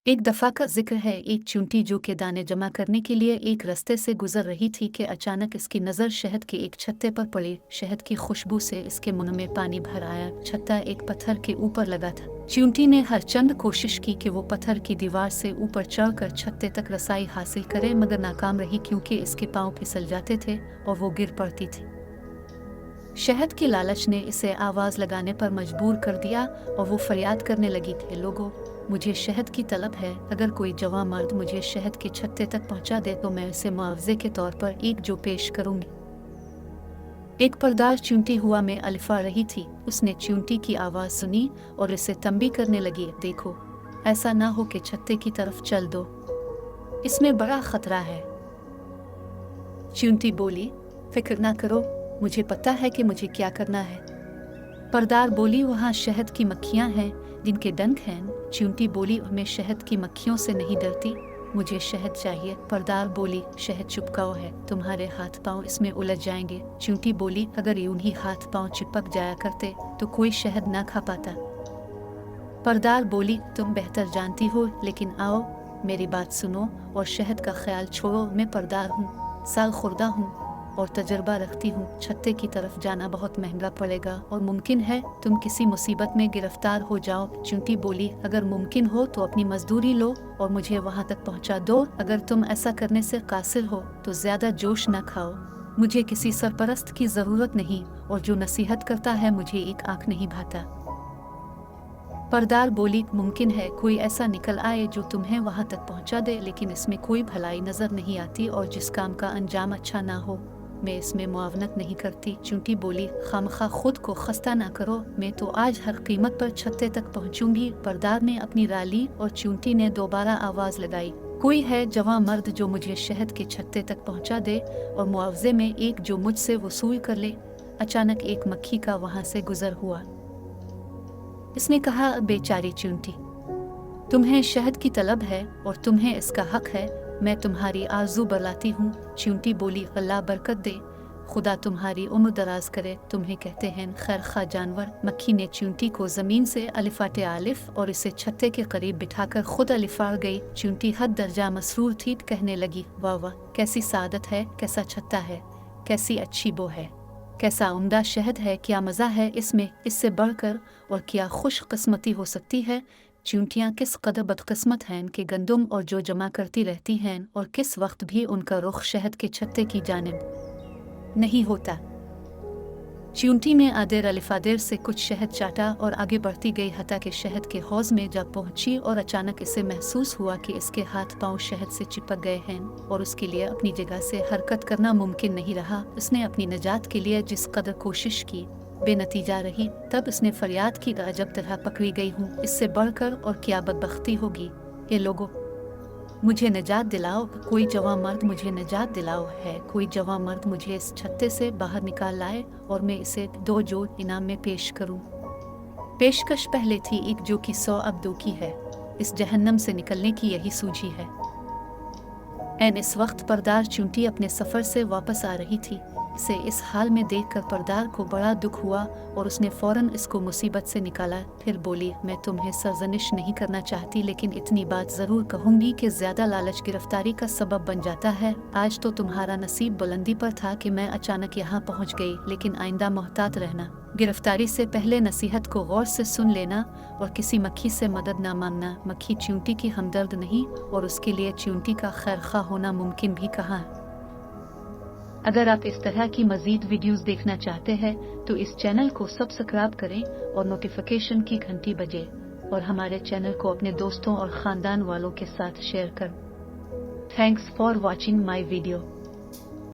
एक दफ़ा का जिक्र है, एक चींटी जो के दाने जमा करने के लिए एक रास्ते से गुजर रही थी कि अचानक इसकी नज़र शहद के एक छत्ते पर पड़ी। शहद की खुशबू से इसके मुंह में पानी भर आया। छत्ता एक पत्थर के ऊपर लगा था। चींटी ने हर चंद कोशिश की कि वो पत्थर की दीवार से ऊपर चढ़कर छत्ते तक रसाई हासिल करे, मगर नाकाम रही क्योंकि इसके पाँव फिसल जाते थे और वो गिर पड़ती थी। शहद की लालच ने इसे आवाज़ लगाने पर मजबूर कर दिया और वो फरियाद करने लगी कि लोगों, मुझे शहद की तलब है। अगर कोई जवां मर्द मुझे शहद के छत्ते तक पहुंचा दे तो मैं उसे मुआवजे के तौर पर एक जो पेश करूंगी। एक परदार चींटी हुआ में अलिफा रही थी। उसने चींटी की आवाज़ सुनी और इसे तंबी करने लगी, देखो, ऐसा ना हो कि छत्ते की तरफ चल दो, इसमें बड़ा खतरा है। चींटी बोली, फिक्र ना करो, मुझे पता है कि मुझे क्या करना है। परदार बोली, वहाँ शहद की मक्खियाँ हैं जिनके डंक हैं। चींटी बोली, मैं शहद की मक्खियों से नहीं डरती, मुझे शहद चाहिए। परदार बोली, शहद चिपकाओ है, तुम्हारे हाथ पांव इसमें उलझ जाएंगे। चींटी बोली, अगर यूं ही हाथ पांव चिपक जाया करते तो कोई शहद ना खा पाता। परदार बोली, तुम बेहतर जानती हो, लेकिन आओ मेरी बात सुनो और शहद का ख्याल छोड़ो। मैं परदार हूँ, साल खुर्दा हूँ और तजर्बा रखती हूँ। छत्ते की तरफ जाना बहुत महंगा पड़ेगा और मुमकिन है तुम किसी मुसीबत में गिरफ्तार हो जाओ। चींटी बोली, अगर मुमकिन हो तो अपनी मजदूरी लो और मुझे वहाँ तक पहुँचा दो। अगर तुम ऐसा करने से कासिर हो तो ज्यादा जोश न खाओ। मुझे किसी सरपरस्त की जरूरत नहीं और जो नसीहत करता है मुझे एक आंख नहीं भाता। परदार बोली, मुमकिन है कोई ऐसा निकल आए जो तुम्हें वहाँ तक पहुँचा दे, लेकिन इसमें कोई भलाई नजर नहीं आती और जिस काम का अंजाम अच्छा ना हो मैं इसमें मुआवनत नहीं करती। चींटी बोली, खामखा खुद को खस्ता ना करो, मैं तो आज हर कीमत पर छत्ते तक पहुंचूंगी। परदार ने अपनी राली और चींटी ने दोबारा आवाज लगाई, कोई है जवां मर्द जो मुझे शहद के छत्ते तक पहुंचा दे और मुआवजे में एक जो मुझसे वसूल कर ले। अचानक एक मक्खी का वहां से गुजर हुआ। इसने कहा, बेचारी चींटी, तुम्हें शहद की तलब है और तुम्हें इसका हक है, मैं तुम्हारी आरजू बरलाती हूँ। चींटी बोली, अल्लाह बरकत दे, खुदा तुम्हारी उम्र दराज करे, तुम्हें कहते हैं खैर खा जानवर। मक्खी ने चींटी को जमीन से अलिफाटे आलिफ और इसे छत्ते के करीब बिठाकर खुद अलिफा गई। चींटी हद दर्जा मसरूर थी, कहने लगी, वाह वाह, कैसी सादत है, कैसा छत्ता है, कैसी अच्छी बो है, कैसा उम्दा शहद है, क्या मज़ा है इसमें, इससे बढ़कर और क्या खुश किस्मती हो सकती है। चींटियाँ किस कदर बदकिस्मत हैं कि गंदम और जो जमा करती रहती हैं और किस वक्त भी उनका रुख शहद के छत्ते की जानिब नहीं होता। चींटी ने आदेर अलिफादेर से कुछ शहद चाटा और आगे बढ़ती गई, हता के शहद के हौज में जा पहुंची और अचानक इसे महसूस हुआ कि इसके हाथ पांव शहद से चिपक गए हैं और उसके लिए अपनी जगह से हरकत करना मुमकिन नहीं रहा। उसने अपनी निजात के लिए जिस कदर कोशिश की बेनतीजा रही। तब उसने फरियाद की, अजब तरह पकड़ी गई हूँ, इससे बढ़कर और क्या बदबख्ती होगी। ये लोगों, मुझे निजात दिलाओ, कोई जवां मर्द मुझे निजात दिलाओ है, कोई जवां मर्द मुझे इस छत्ते से बाहर निकाल लाए और मैं इसे 2 जो इनाम में पेश करूं। पेशकश पहले थी एक जो कि 100 अब 2 की है। इस जहन्नम से निकलने की यही सूझी है। इस वक्त परदार चींटी अपने सफ़र से वापस आ रही थी। इसे इस हाल में देखकर परदार को बड़ा दुख हुआ और उसने फौरन इसको मुसीबत से निकाला। फिर बोली, मैं तुम्हें सरजनिश नहीं करना चाहती, लेकिन इतनी बात ज़रूर कहूँगी कि ज़्यादा लालच गिरफ्तारी का सबब बन जाता है। आज तो तुम्हारा नसीब बुलंदी पर था कि मैं अचानक यहाँ पहुँच गई, लेकिन आइंदा मोहतात रहना। गिरफ्तारी से पहले नसीहत को गौर से सुन लेना और किसी मक्खी से मदद ना मांगना। मक्खी चींटी की हमदर्द नहीं और उसके लिए चींटी का खैरखा होना मुमकिन भी कहाँ। अगर आप इस तरह की मजीद वीडियोस देखना चाहते हैं तो इस चैनल को सब्सक्राइब करें और नोटिफिकेशन की घंटी बजे और हमारे चैनल को अपने दोस्तों और ख़ानदान वालों के साथ शेयर करें। Thanks for watching my video.